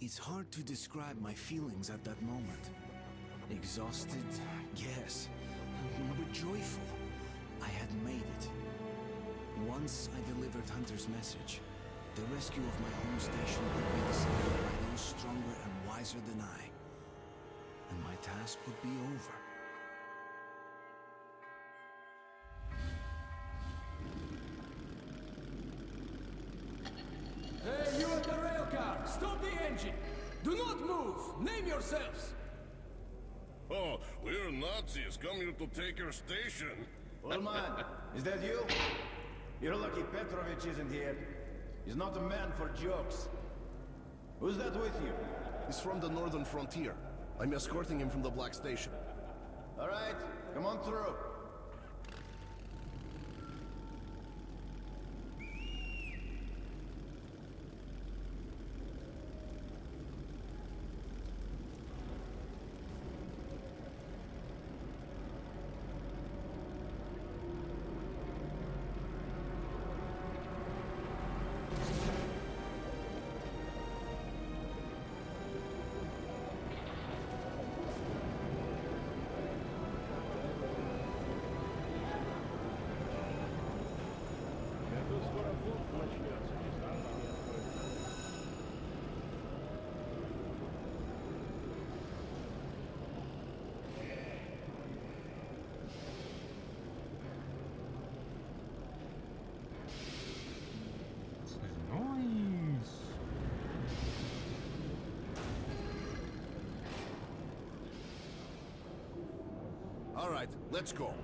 It's hard to describe my feelings at that moment. Exhausted, yes, but joyful. I had made it. Once I delivered Hunter's message, the rescue of my home station would be decided by those stronger and wiser than I. And my task would be over. Hey, you at the rail car! Stop the engine! Do not move! Name yourselves! Oh, we're Nazis come here to take your station. Old man, is that you? You're lucky Petrovich isn't here. He's not a man for jokes. Who's that with you? He's from the northern frontier. I'm escorting him from the Black Station. All right, come on through. All right, let's go.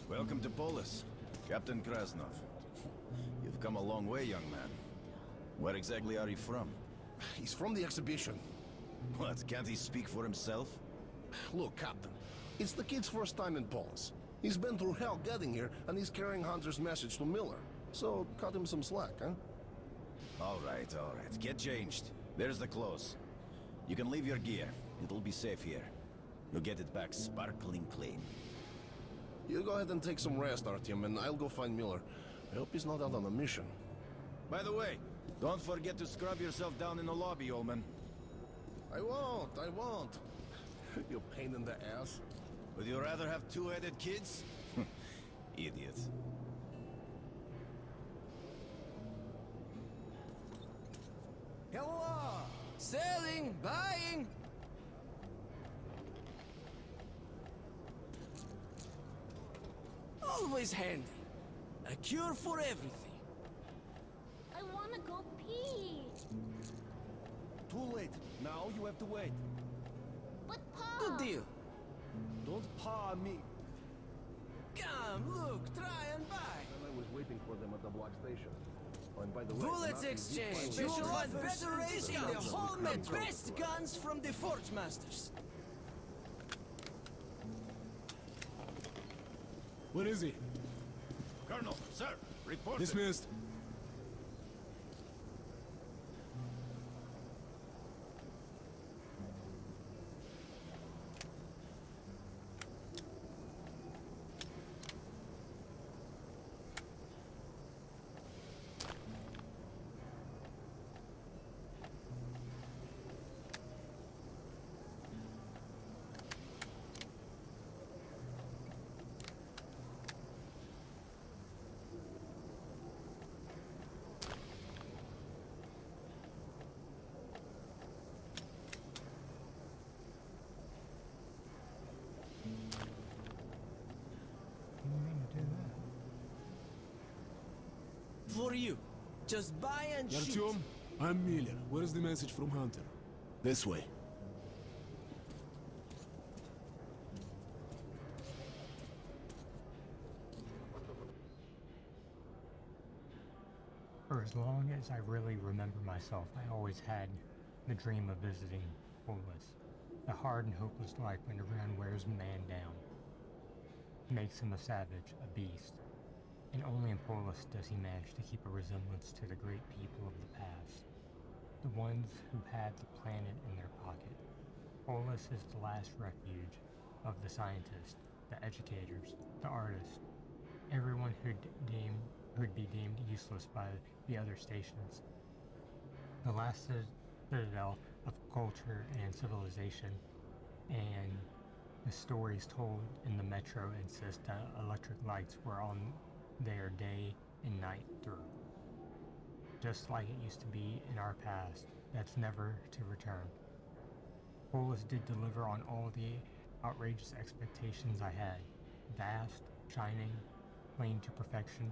Welcome to Polis, Captain Krasnov. You've come a long way, young man. Where exactly are you from? He's from the exhibition. What, can't he speak for himself? Look, Captain, it's the kid's first time in Polis. He's been through hell getting here, and he's carrying Hunter's message to Miller. So, cut him some slack, huh? All right. Get changed. There's the clothes. You can leave your gear. It'll be safe here. You'll get it back sparkling clean. You go ahead and take some rest, Artyom, and I'll go find Miller. I hope he's not out on a mission. By the way, don't forget to scrub yourself down in the lobby, old man. I won't. You pain in the ass. Would you rather have two-headed kids? Idiot. Hello! Selling, buying! Always handy. A cure for everything. I wanna go pee. Too late. Now you have to wait. But Pa! Good deal. Don't paw me. Come, look, try and buy. I was waiting for them at the Black Station. Oh, and by the way, Bullets exchange. You'll find better rates in the whole metro. Best guns from the Forge Masters. Where is he? Colonel, sir, report. Dismissed. For you. Just buy and shoot. Artyom, I'm Miller. Where is the message from Hunter? This way. For as long as I really remember myself, I always had the dream of visiting Polis. The hard and hopeless life underground wears a man down, makes him a savage, a beast, and only in Polis does he manage to keep a resemblance to the great people of the past, the ones who had the planet in their pocket. Polis is the last refuge of the scientists, the educators, the artists, everyone who'd be deemed useless by the other stations. The last citadel of culture and civilization, and the stories told in the metro insist that electric lights were on there day and night through. Just like it used to be in our past, that's never to return. Polis did deliver on all the outrageous expectations I had. Vast, shining, plain to perfection,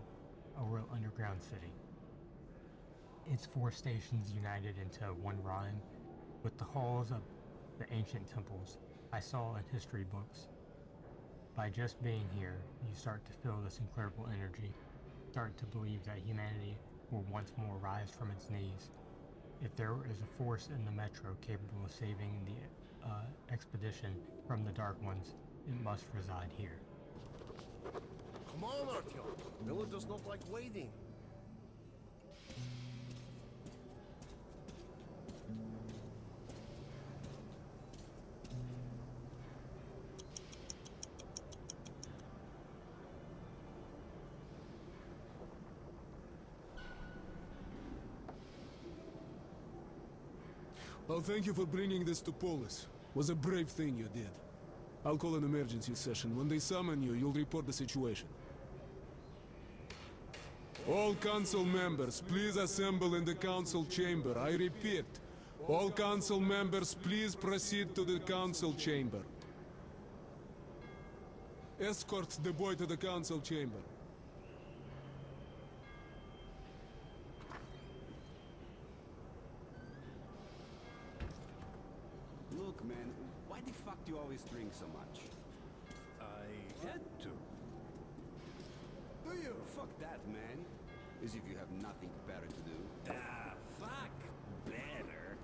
a real underground city. Its 4 stations united into one rhyme, with the halls of the ancient temples I saw in history books. By just being here, you start to feel this incredible energy, start to believe that humanity will once more rise from its knees. If there is a force in the metro capable of saving the expedition from the Dark Ones, it must reside here. Come on, Artyom. Miller does not like waiting. Well, thank you for bringing this to Polis. Was a brave thing you did. I'll call an emergency session. When they summon you, you'll report the situation. All council members, please assemble in the council chamber. I repeat, all council members, please proceed to the council chamber. Escort the boy to the council chamber. Look, man, why the fuck do you always drink so much? I had to. Do you? Fuck that, man. As if you have nothing better to do. Fuck better.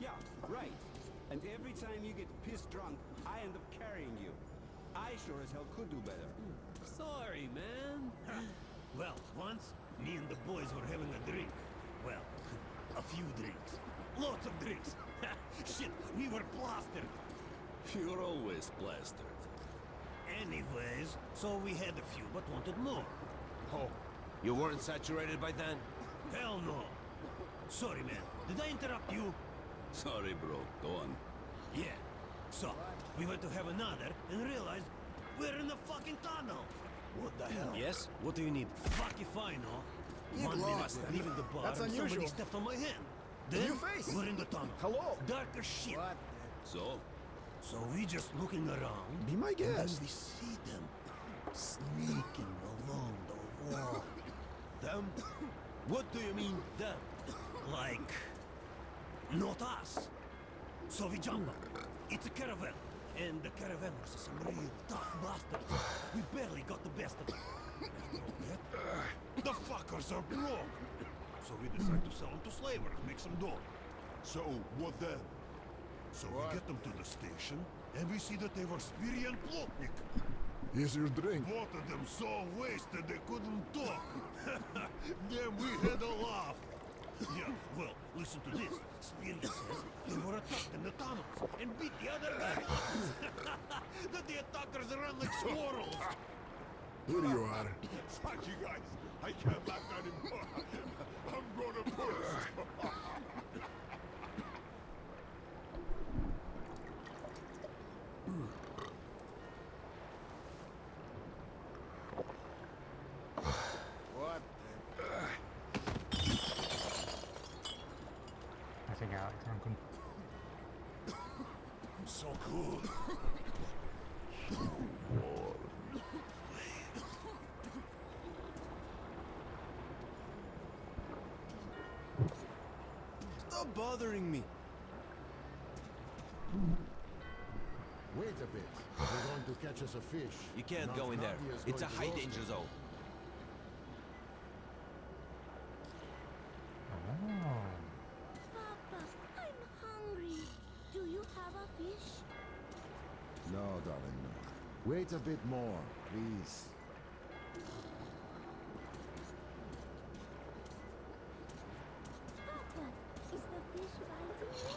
Yeah, right. And every time you get pissed drunk, I end up carrying you. I sure as hell could do better. Sorry, man. Well, once, me and the boys were having a drink. Well, a few drinks. Lots of drinks. Shit, we were plastered. You're always plastered. Anyways, so we had a few, but wanted more. Oh, you weren't saturated by then? Hell no. Sorry, man. Did I interrupt you? Sorry, bro. Go on. Yeah. So, we went to have another and realized we're in the fucking tunnel. What the hell? Yes? What do you need? Fuck if I know. Get 1 minute lost, man. leaving the bar That's and somebody unusual. stepped on my hand. Then New face. we're in the tunnel. Hello. Dark as shit. What? So we just looking around. Be my And then guest. we see them sneaking along the wall. Them? What do you mean, them? Like, not us. So we jump up. It's a caravan. And the caravanners are some real tough bastards. We barely got the best of them. After all that, the fuckers are broke. So we decide to sell them to slavers, make some dough. So, what then? So we get them to the station, and we see that they were Spiri and Plotnik. Here's your drink. Both of them so wasted they couldn't talk. Then we had a laugh. Yeah, well, listen to this. Spirit says they were attacked in the tunnels and beat the other guys. That the attackers ran like squirrels. Here you are. Fuck you guys. I can't laugh anymore. I'm gonna burst. What? I think I drunk him. So cool. Stop bothering me. Wait a bit. We're going to catch us a fish. You can't Not go in there. Nadia is It's a going to high roast danger it. zone. Oh. Papa, I'm hungry. Do you have No, darling, no. Wait a bit more, please. Papa, is the fish biting you?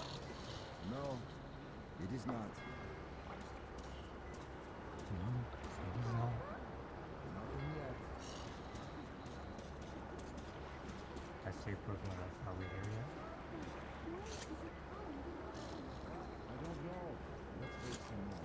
No, it is not. No. Nothing yet. That's the equivalent of, are we there yet? Where is it going? I don't know. Let's wait some more.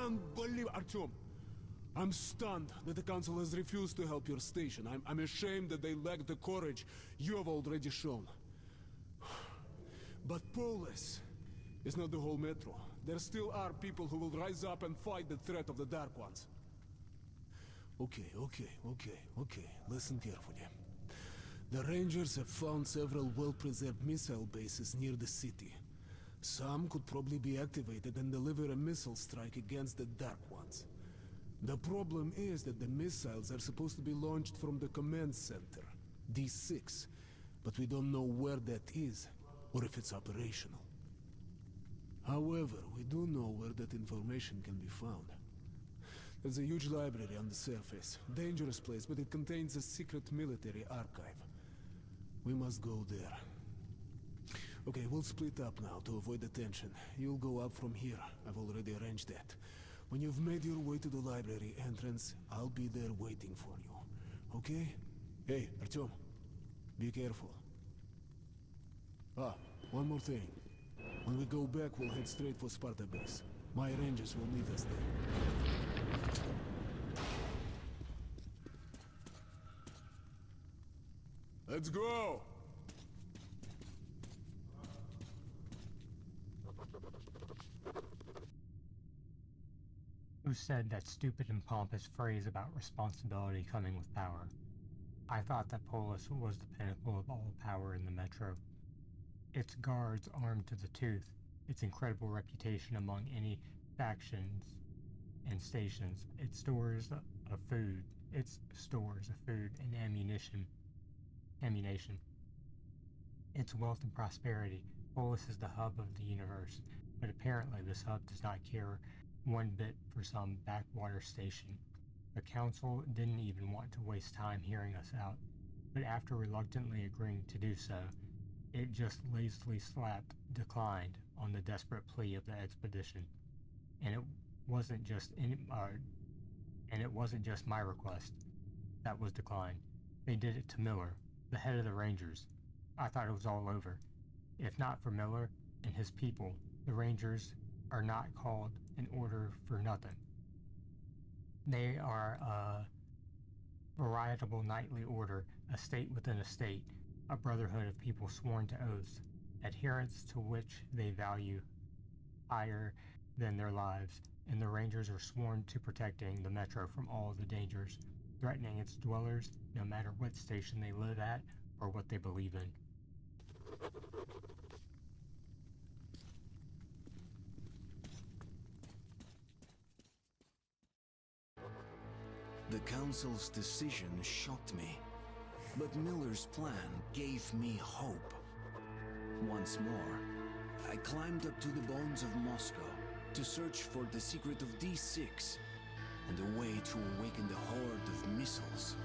Unbelievable! Artyom, I'm stunned that the Council has refused to help your station. I'm ashamed that they lack the courage you have already shown. But Polis is not the whole Metro. There still are people who will rise up and fight the threat of the Dark Ones. Okay. Listen carefully. The Rangers have found several well-preserved missile bases near the city. Some could probably be activated and deliver a missile strike against the Dark Ones. The problem is that the missiles are supposed to be launched from the command center, D6, but we don't know where that is, or if it's operational. However, we do know where that information can be found. There's a huge library on the surface. Dangerous place, but it contains a secret military archive. We must go there. Okay, we'll split up now to avoid the tension. You'll go up from here. I've already arranged that. When you've made your way to the library entrance, I'll be there waiting for you. Okay? Hey, Artyom, be careful. One more thing. When we go back, we'll head straight for Sparta base. My rangers will meet us there. Let's go! Who said that stupid and pompous phrase about responsibility coming with power? I thought that Polis was the pinnacle of all power in the Metro. Its guards armed to the tooth, its incredible reputation among any factions and stations, its stores of food and ammunition, its wealth and prosperity. Polis is the hub of the universe, but apparently this hub does not care one bit for some backwater station. The Council didn't even want to waste time hearing us out, but after reluctantly agreeing to do so, it just lazily slapped declined on the desperate plea of the expedition. And it wasn't just my request that was declined. They did it to Miller, the head of the Rangers. I thought it was all over. If not for Miller and his people, the Rangers are not called in order for nothing. They are a veritable knightly order, a state within a state, a brotherhood of people sworn to oaths, adherence to which they value higher than their lives, and the Rangers are sworn to protecting the Metro from all the dangers, threatening its dwellers no matter what station they live at or what they believe in. The Council's decision shocked me, but Miller's plan gave me hope. Once more, I climbed up to the bones of Moscow to search for the secret of D6 and a way to awaken the horde of missiles.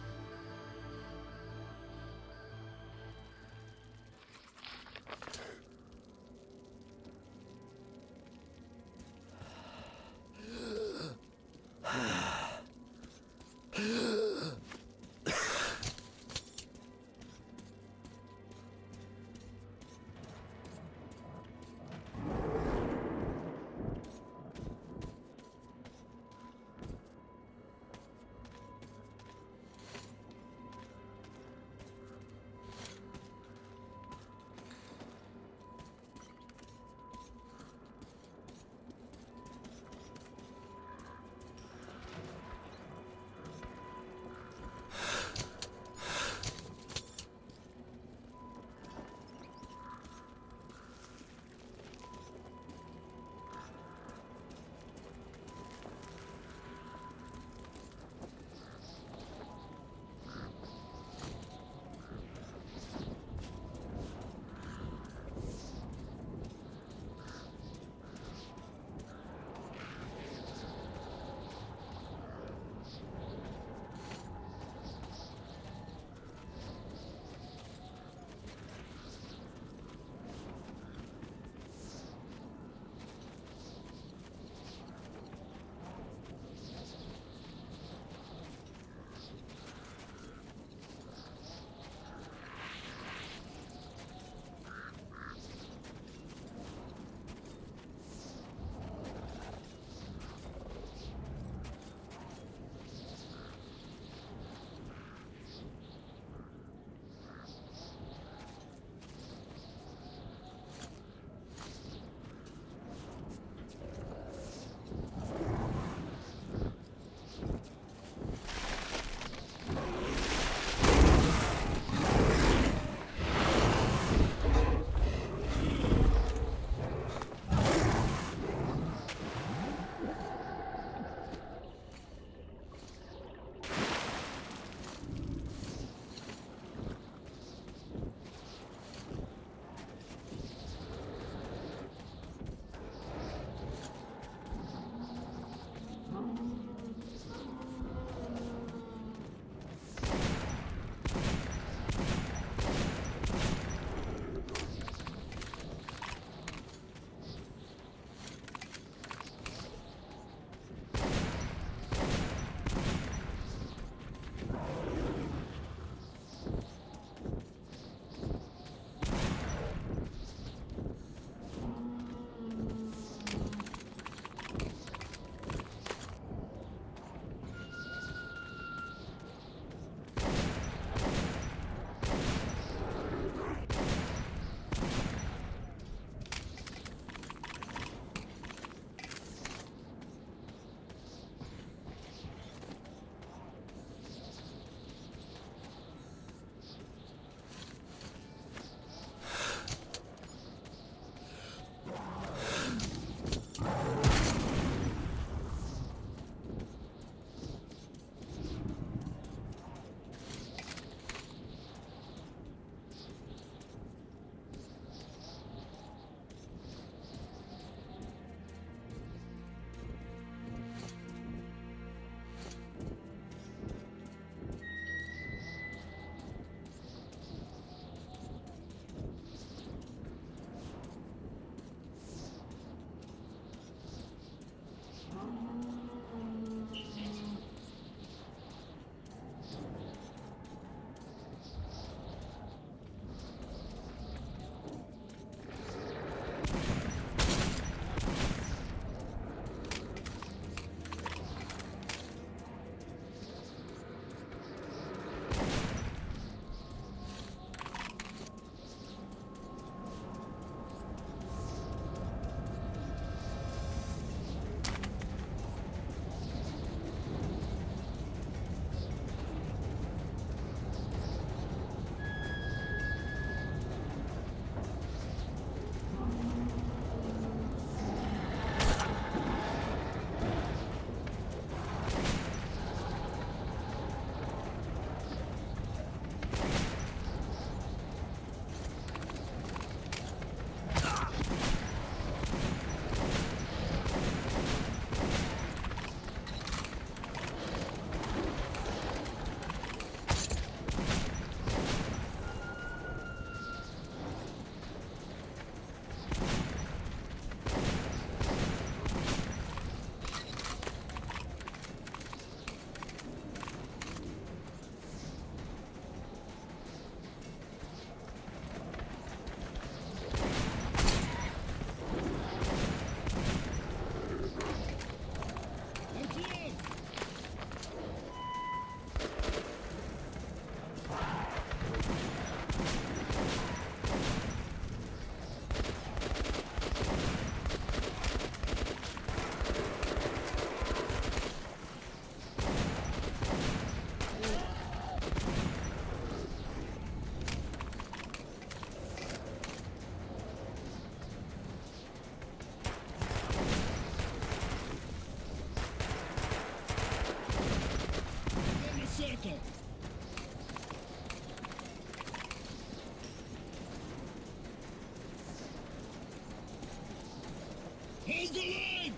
Hold the line!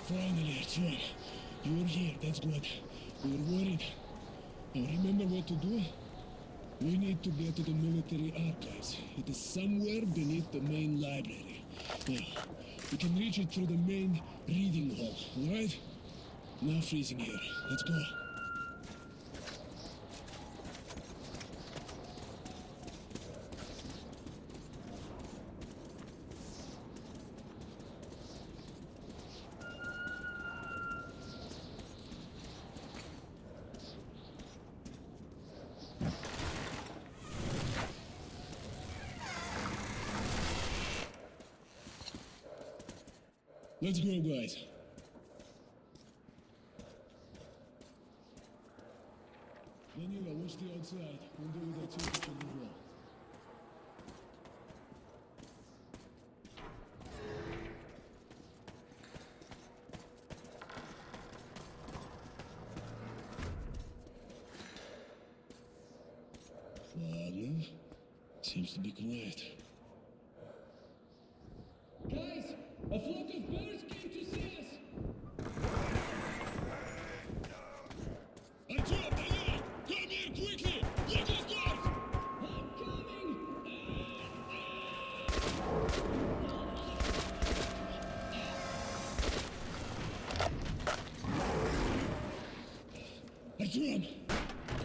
Finally, Artyom. You're here, that's good. We were worried. Now remember what to do? We need to get to the military archives. It is somewhere beneath the main library. Now, we can reach it through the main reading hall, alright? Now freezing here. Let's go. Let's go, guys. Danila, watch the outside. We'll do with that temperature as well. Ладно. Seems to be quiet. Guys! A flock of birds came to see us! Artyom, Danila! Come here quickly! Look those doors! I'm coming! Artyom!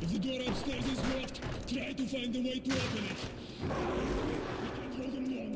If the door upstairs is locked, try to find a way to open it. We can't hold them long.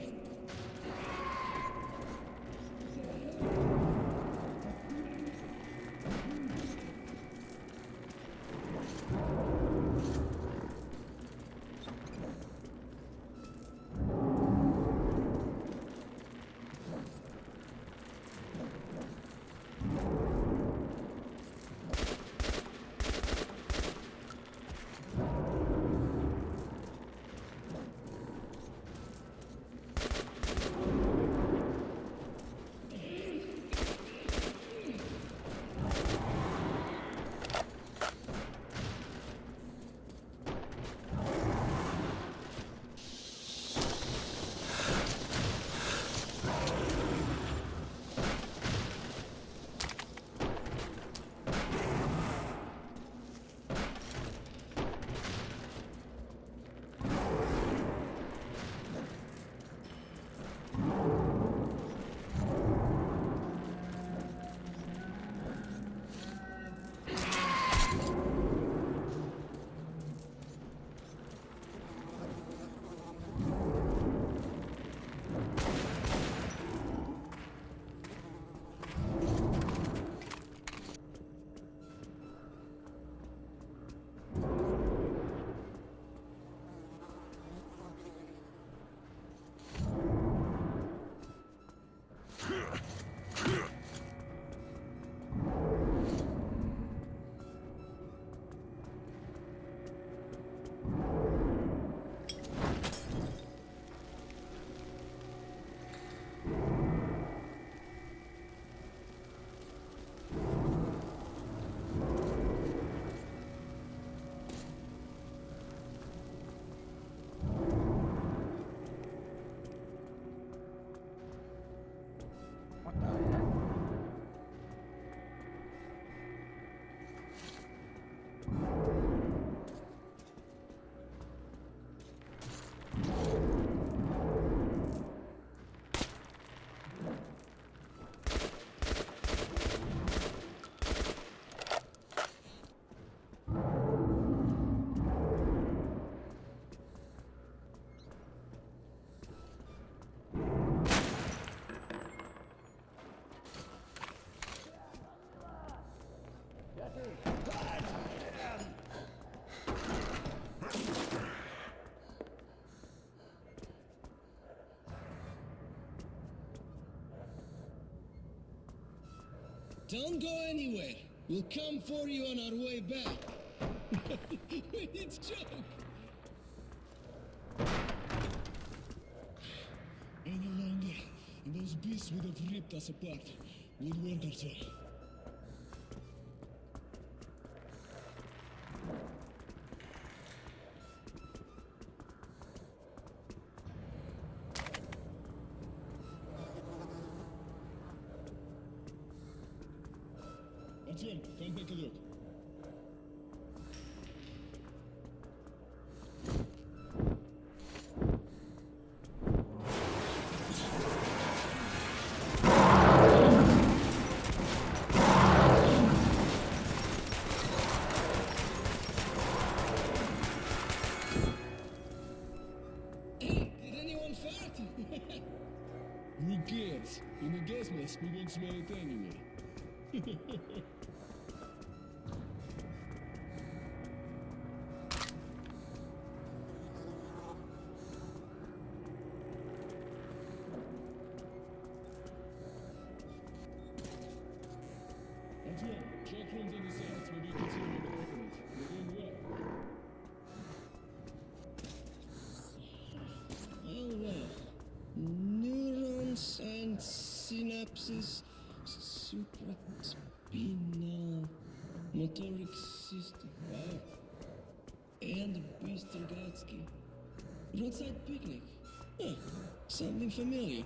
Don't go anywhere. We'll come for you on our way back. It's a joke. Any longer, and those beasts would have ripped us apart. Good work, Artyom. Artyom, come take a look. Hey, did anyone fart? Who cares? In a gas mask, we won't smell it anyway. Artyom, check rooms on the sides. Maybe you can see them open it. You're doing well. Well. Neurons and synapses, supraspinal, motoric system. Wow. And Mr. Gatsky. Roadside picnic. Huh. Something familiar.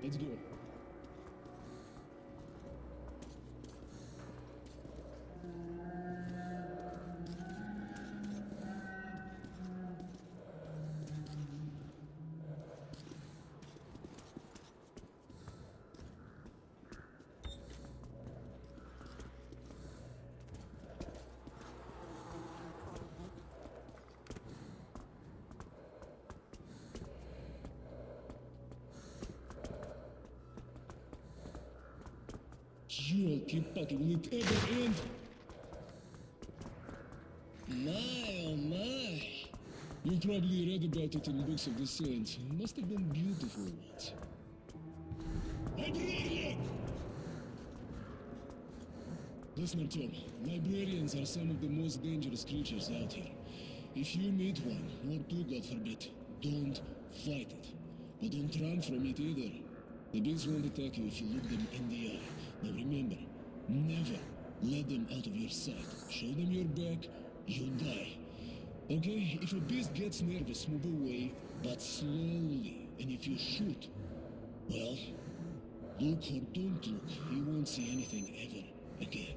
Let's go. You'll keep fucking, will it ever end? My, oh my. You probably read about it in books of the saints. It must have been beautiful once. Librarian! Listen, Artyom. Librarians are some of the most dangerous creatures out here. If you meet one, or two, God forbid, don't fight it. But don't run from it either. The beings won't attack you if you look them in the eye. Now remember, never let them out of your sight. Show them your back, you die. Okay? If a beast gets nervous, move away, but slowly. And if you shoot, well, look or don't look, he won't see anything ever again.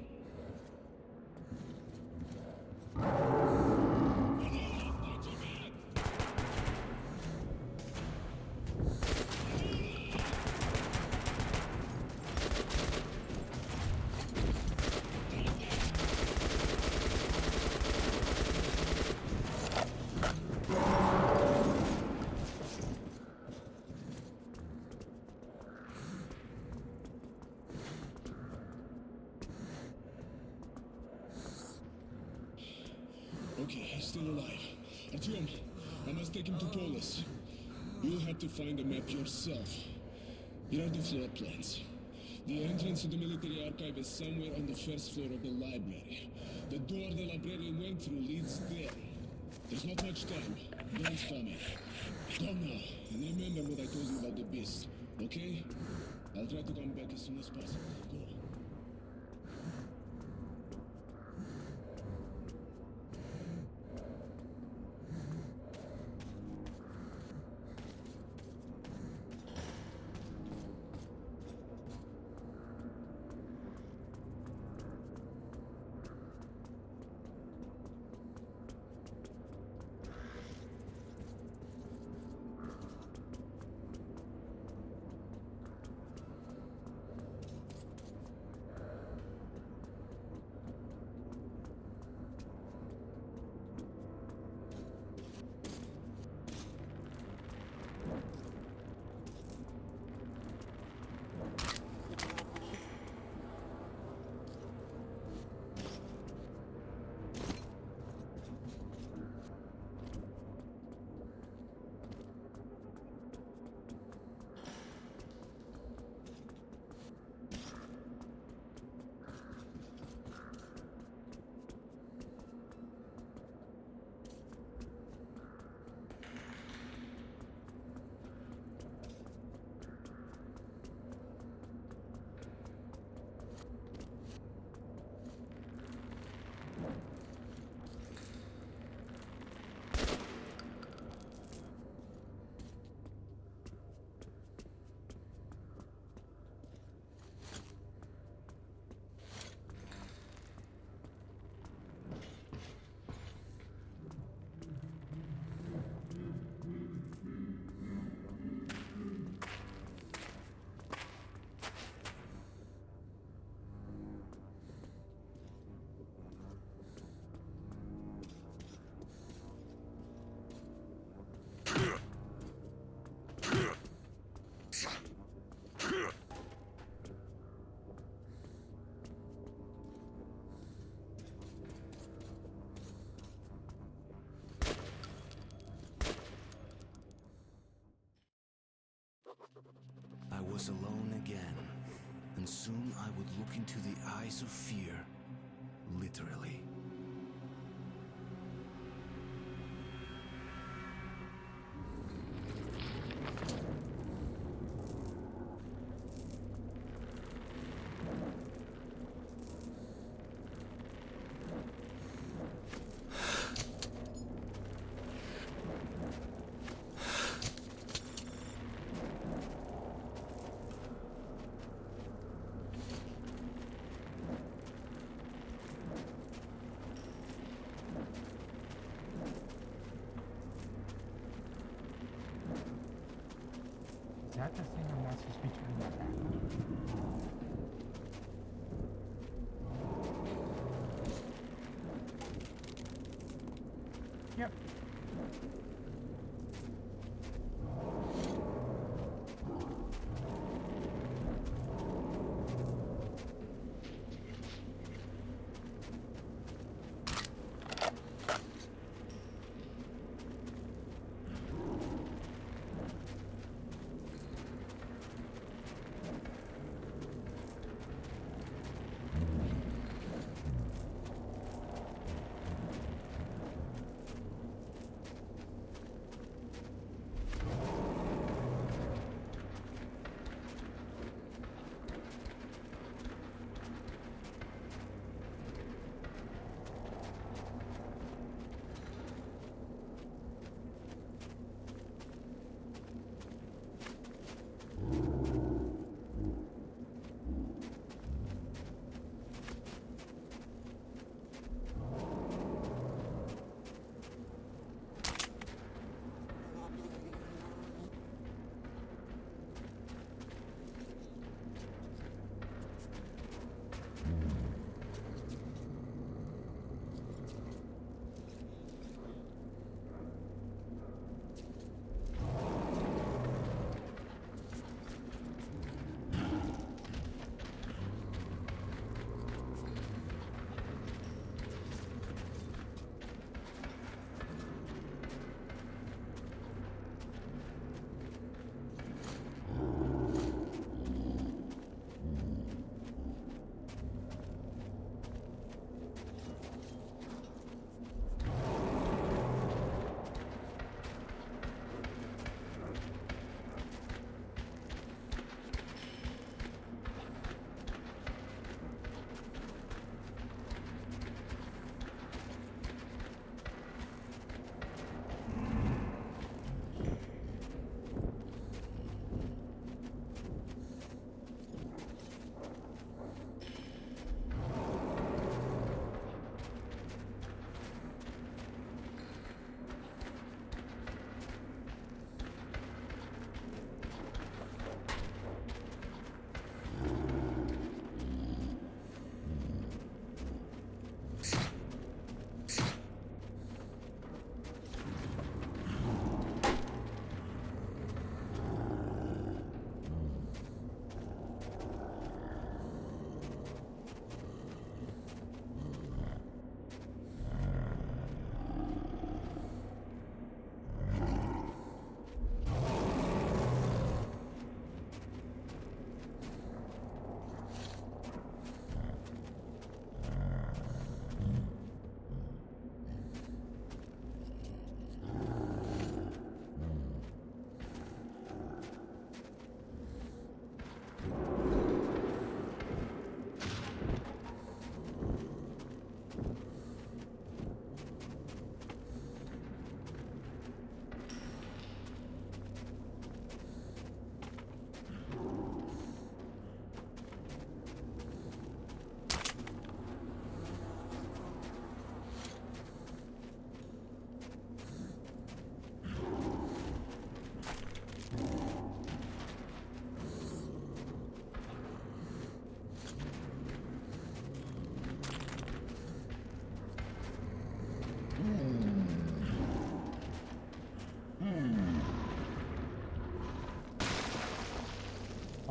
Okay, he's still alive. Artyom, I must take him to Polis. You'll have to find a map yourself. Here are the floor plans. The entrance to the military archive is somewhere on the first floor of the library. The door the librarian went through leads there. There's not much time. Don't stomach. Come now, and remember what I told you about the beast, okay? I'll try to come back as soon as possible. Go. I was alone again, and soon I would look into the eyes of fear, literally.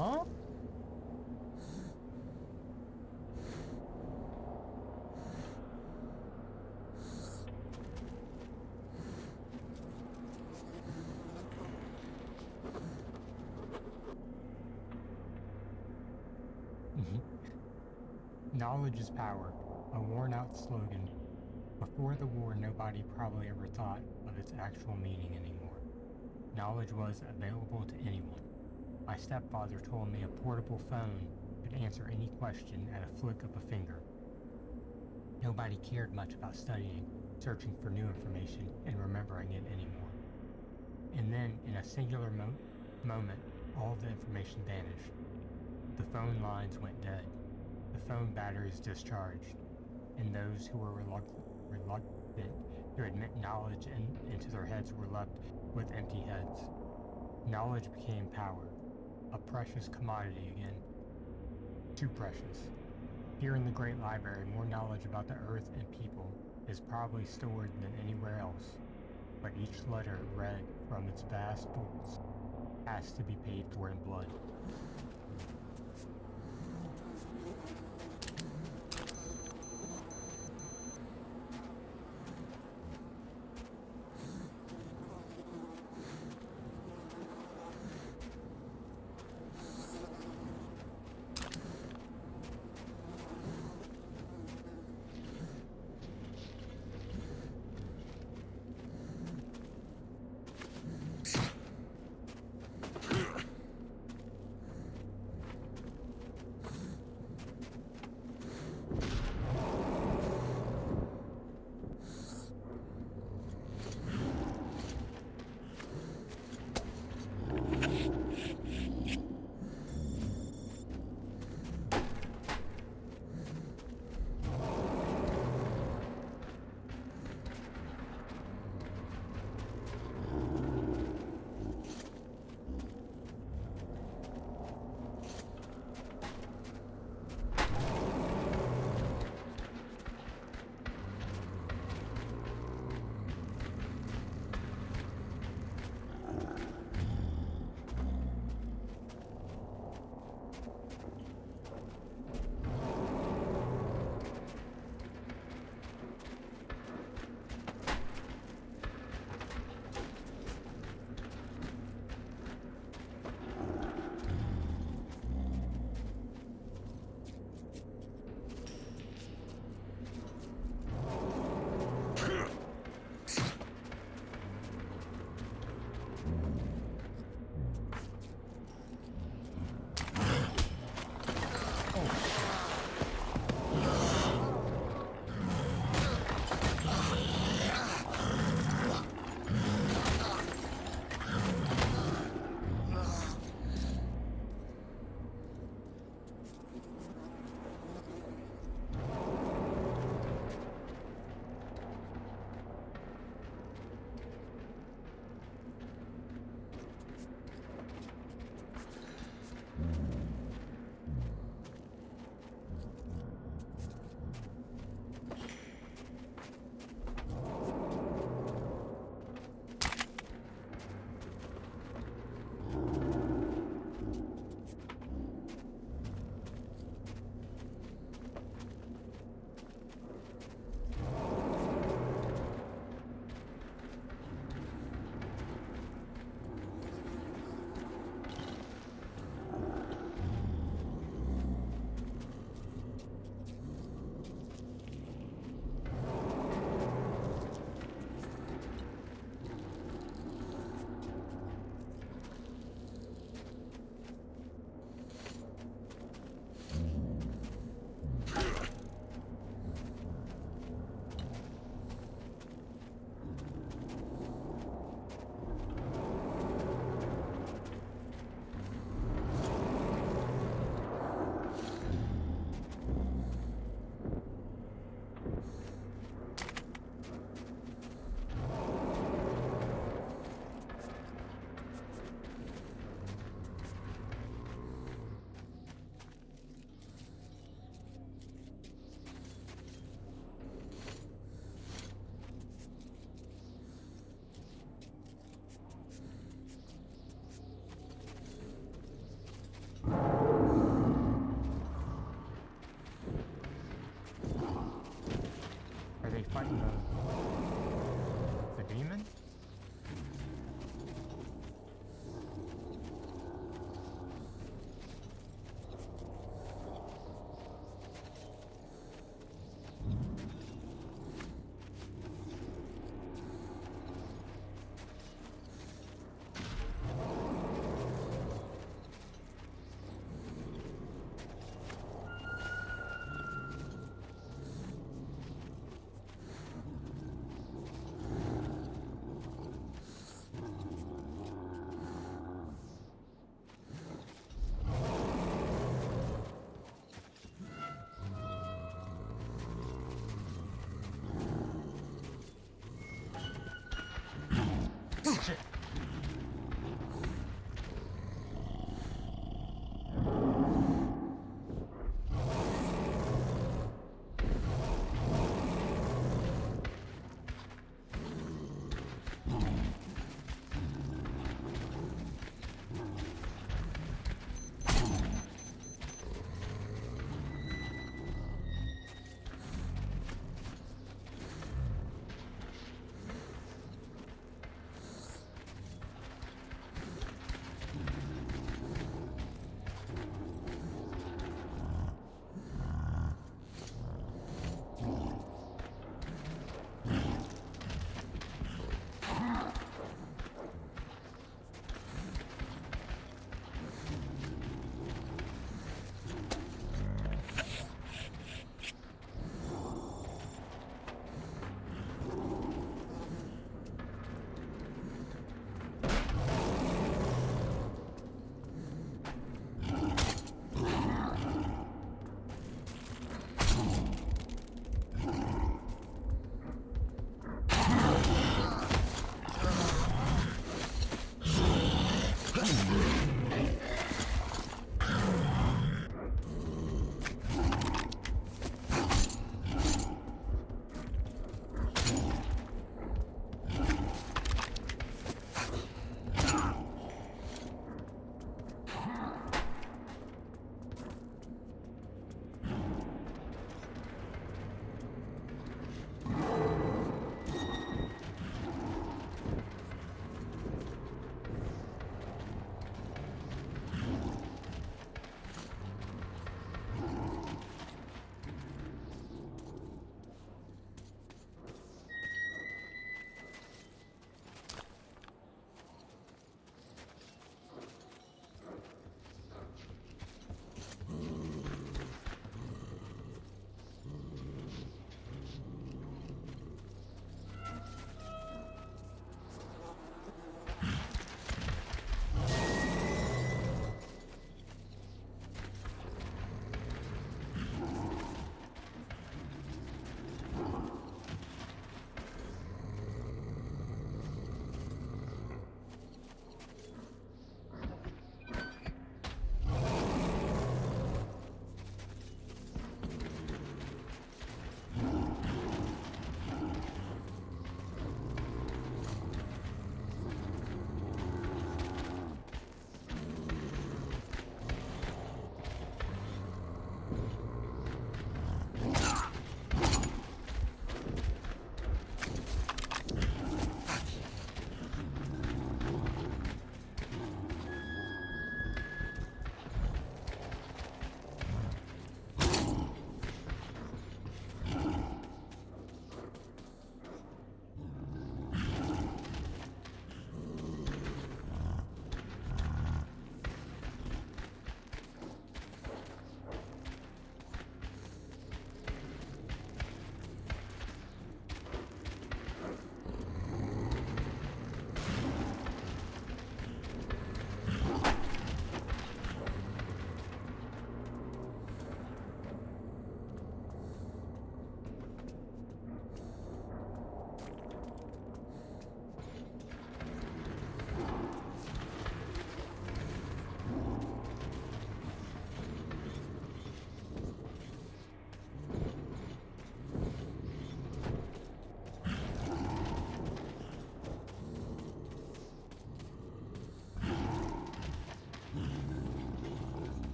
Huh? Knowledge is power, a worn-out slogan. Before the war, nobody probably ever thought of its actual meaning anymore. Knowledge was available to anyone. My stepfather told me a portable phone could answer any question at a flick of a finger. Nobody cared much about studying, searching for new information, and remembering it anymore. And then, in a singular moment, all the information vanished. The phone lines went dead. The phone batteries discharged, and those who were reluctant to admit knowledge into their heads were left with empty heads. Knowledge became power, a precious commodity again. Too precious. Here in the Great Library, more knowledge about the Earth and people is probably stored than anywhere else, but each letter read from its vast vaults has to be paid for in blood.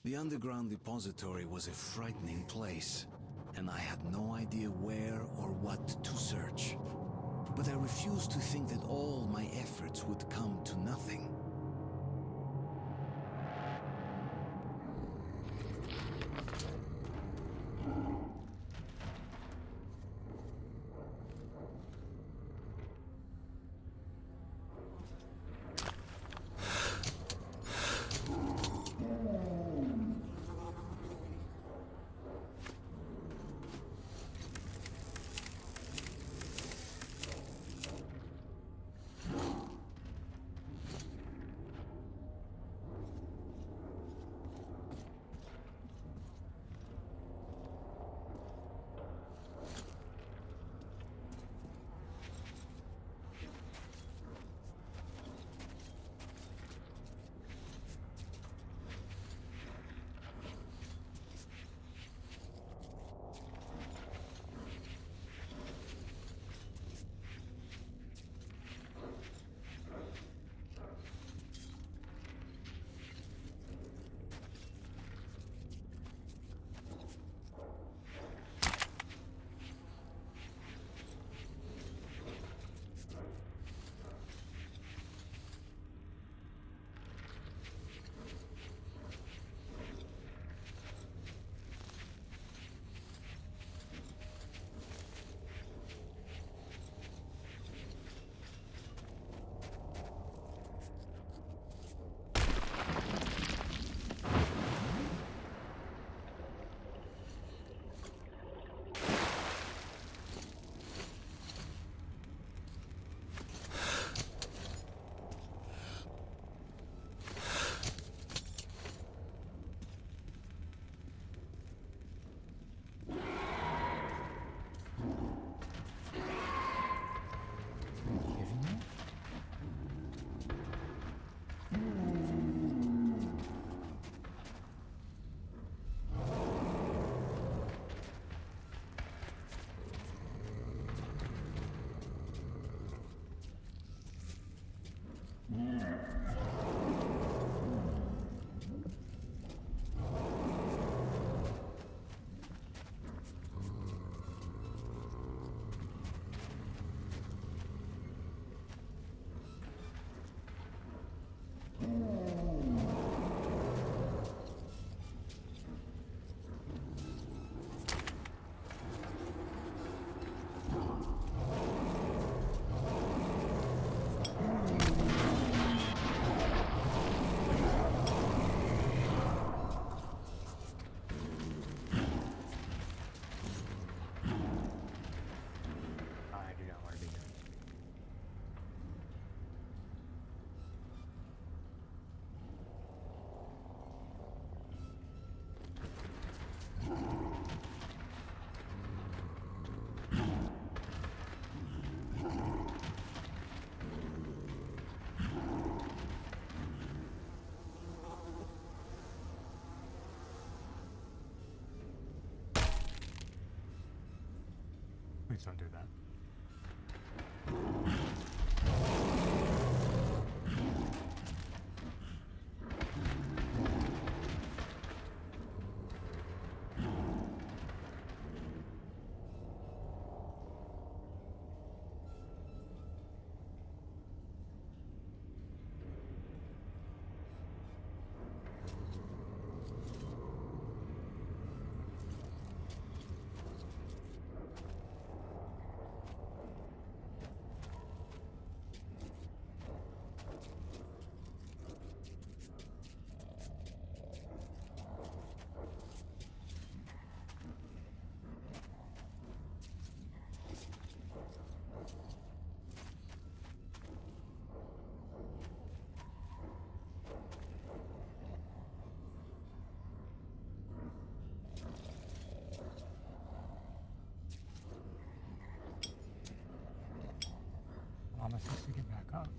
The underground depository was a frightening place, and I had no idea where or what to search. But I refused to think that all my efforts would come to nothing. Please don't do that. Promise us to get back up.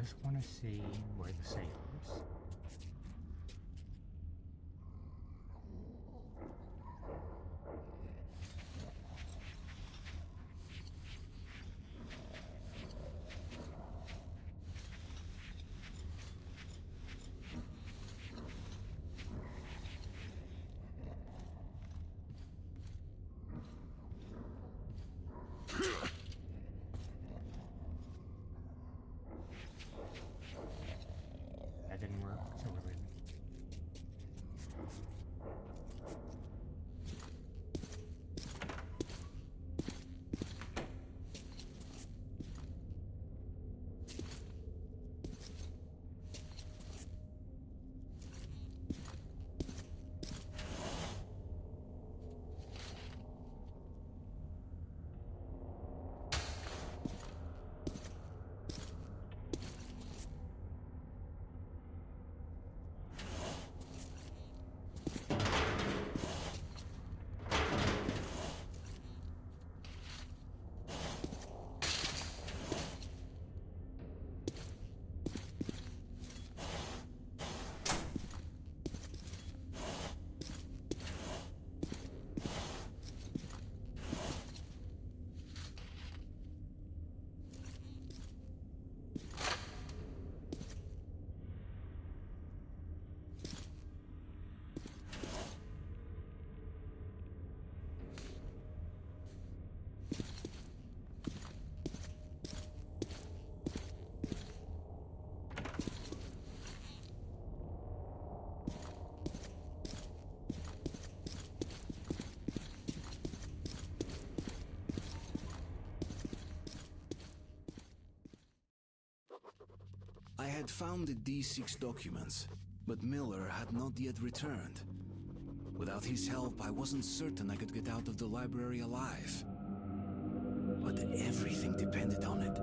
just want to see where the safe is. That didn't work, so we're leaving. I had found the D6 documents, but Miller had not yet returned. Without his help, I wasn't certain I could get out of the library alive. But everything depended on it.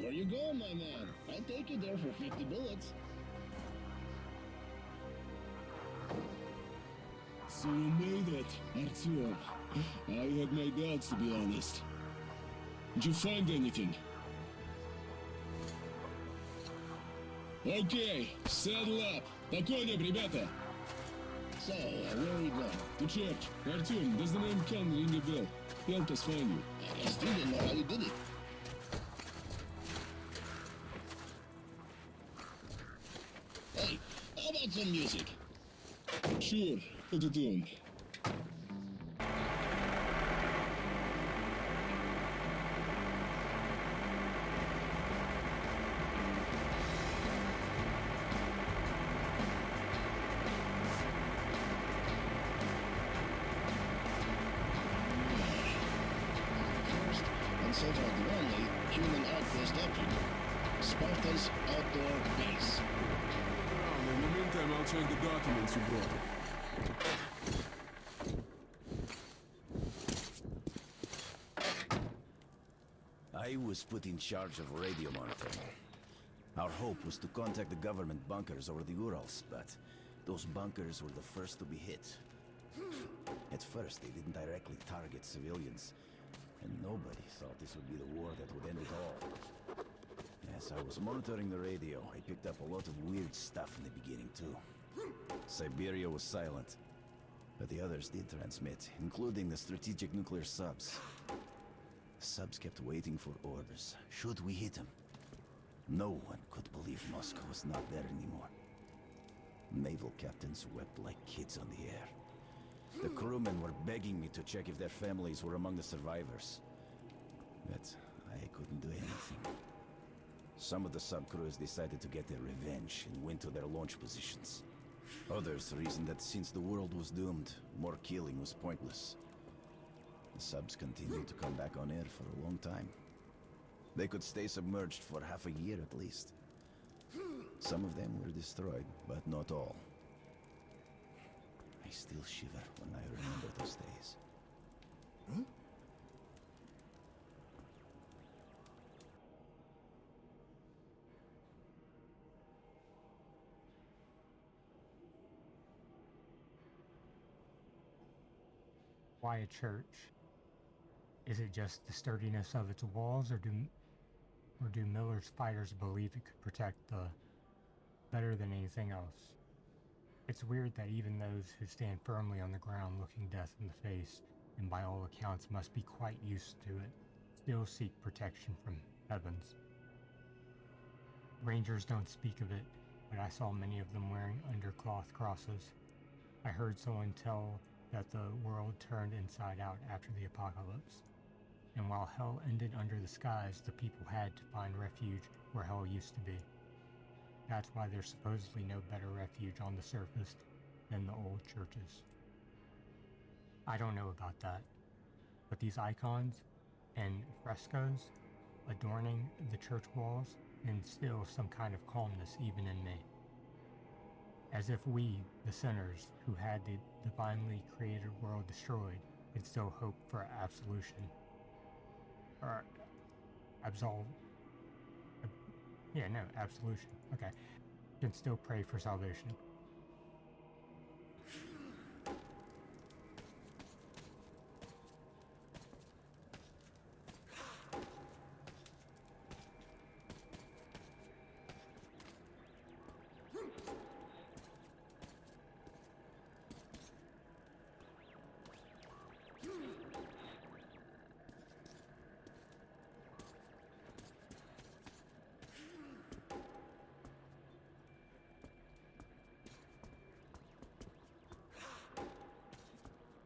Where you going, my man? I'll take you there for 50 bullets. So you made it, Artyom. I had my doubts, to be honest. Did you find anything? Okay, saddle up. По коням, ребята. So, where are you going? To church. Artyom, does the name Khan ring a bell? Help us find you. I still don't know how you did it. Hey, how about some music? Sure, put it on. First, and so far the only, human outpost up here. Sparta's outdoor base. Well, in the meantime, I'll check the documents you brought. I was put in charge of radio monitoring. Our hope was to contact the government bunkers over the Urals, but those bunkers were the first to be hit. At first, they didn't directly target civilians, and nobody thought this would be the war that would end it all. As I was monitoring the radio, I picked up a lot of weird stuff in the beginning, too. Siberia was silent, but the others did transmit, including the strategic nuclear subs. The subs kept waiting for orders. Should we hit them? No one could believe Moscow was not there anymore. Naval captains wept like kids on the air. The crewmen were begging me to check if their families were among the survivors. But I couldn't do anything. Some of the sub-crews decided to get their revenge and went to their launch positions. Others reason that since the world was doomed, more killing was pointless. The subs continued to come back on air for a long time. They could stay submerged for half a year at least. Some of them were destroyed, but not all. I still shiver when I remember those days. Why a church? Is it just the sturdiness of its walls, or do Miller's fighters believe it could protect the better than anything else? It's weird that even those who stand firmly on the ground looking death in the face, and by all accounts must be quite used to it, still seek protection from heavens. Rangers don't speak of it, but I saw many of them wearing undercloth crosses. I heard someone tell that the world turned inside out after the apocalypse. And while hell ended under the skies, the people had to find refuge where hell used to be. That's why there's supposedly no better refuge on the surface than the old churches. I don't know about that, but these icons and frescoes adorning the church walls instill some kind of calmness even in me. As if we, the sinners who had the divinely created world destroyed, could still hope for absolution. Or absolution. Okay. Can still pray for salvation.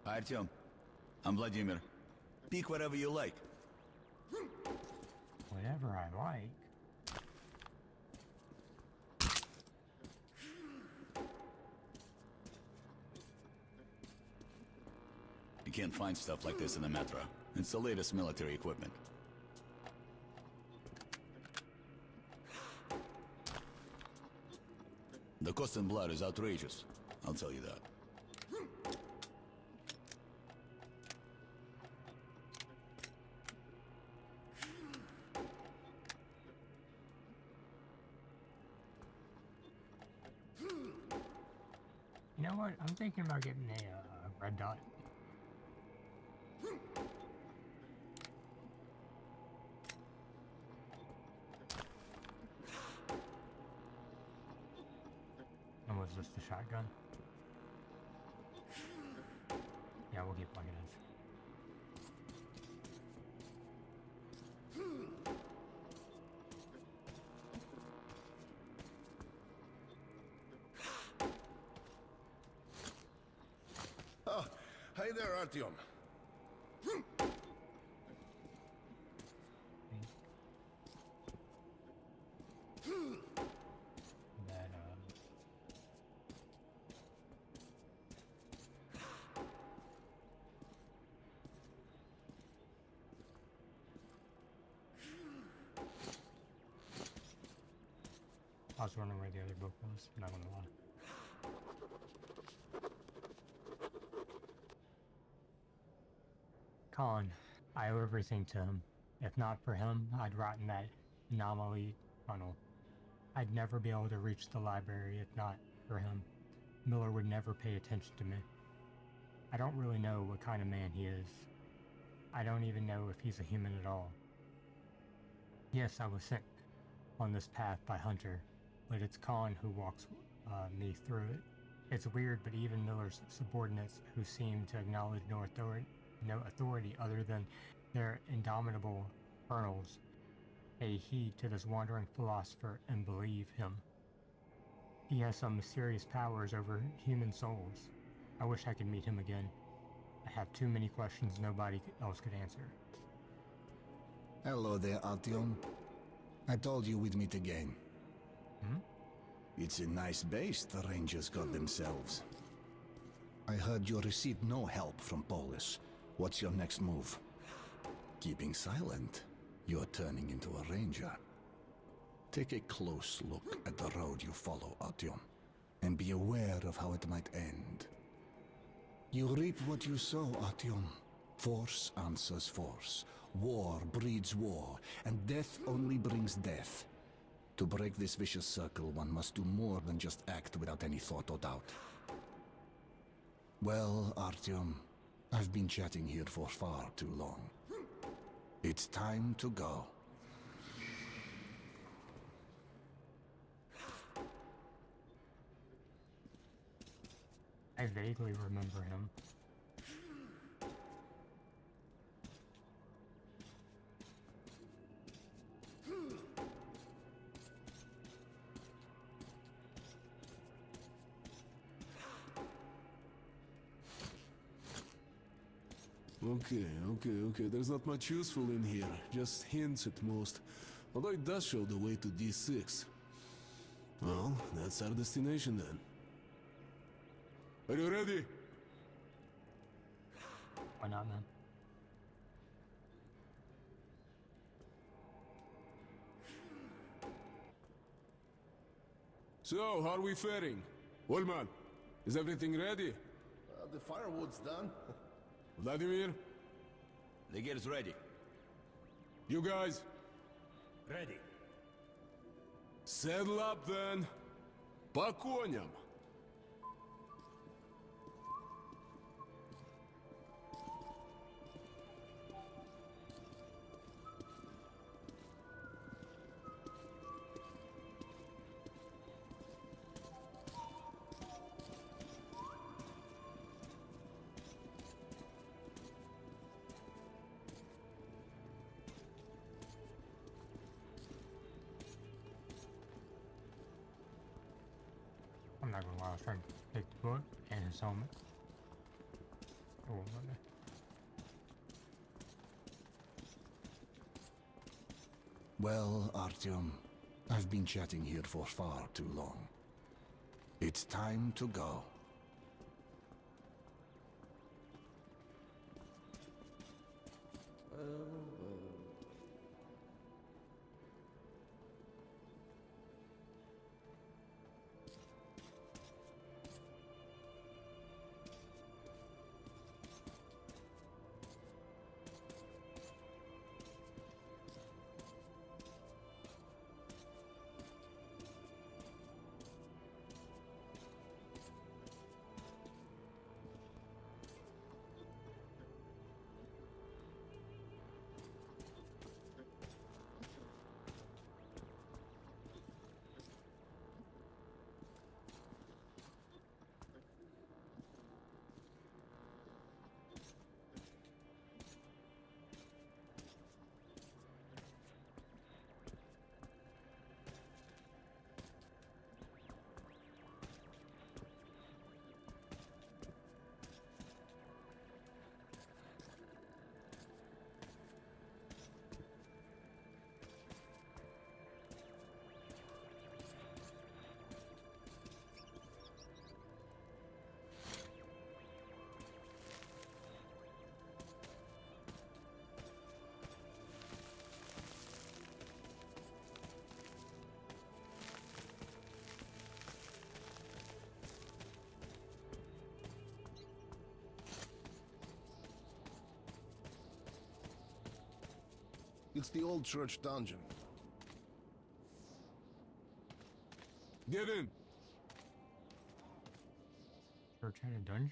Artyom, I'm Vladimir. Speak whatever you like. Whatever I like. You can't find stuff like this in the metro. It's the latest military equipment. The cost in blood is outrageous, I'll tell you that. You know what? I'm thinking about getting a red dot. And was this the shotgun? Yeah, we'll keep like it is. Oh, hi there, Artyom. I was wondering where the other book was, not gonna lie. Colin, I owe everything to him. If not for him, I'd rot in that anomaly tunnel. I'd never be able to reach the library if not for him. Miller would never pay attention to me. I don't really know what kind of man he is. I don't even know if he's a human at all. Yes, I was sent on this path by Hunter, but it's Colin who walks me through it. It's weird, but even Miller's subordinates, who seem to acknowledge no authority other than their indomitable colonels, pay heed to this wandering philosopher and believe him. He has some mysterious powers over human souls. I wish I could meet him again. I have too many questions nobody else could answer. Hello there, Artyom. I told you we'd meet again. It's a nice base the Rangers got themselves. I heard you received no help from Polis. What's your next move? Keeping silent, you're turning into a Ranger. Take a close look at the road you follow, Artyom, and be aware of how it might end. You reap what you sow, Artyom. Force answers force. War breeds war, and death only brings death. To break this vicious circle, one must do more than just act without any thought or doubt. Well, Artyom, I've been chatting here for far too long. It's time to go. I vaguely remember him. Okay. There's not much useful in here. Just hints at most. Although it does show the way to D6. Well, that's our destination then. Are you ready? Why not, man? So, how are we faring? Wallman, is everything ready? The firewood's done. Vladimir? The gear's ready. You guys? Ready. Saddle up then. По коням. I'm not gonna lie, I was trying to pick the book and his helmet. Oh, okay. Well, Artyom, I've been chatting here for far too long. It's time to go. It's the old church dungeon. Get in. Church in a dungeon?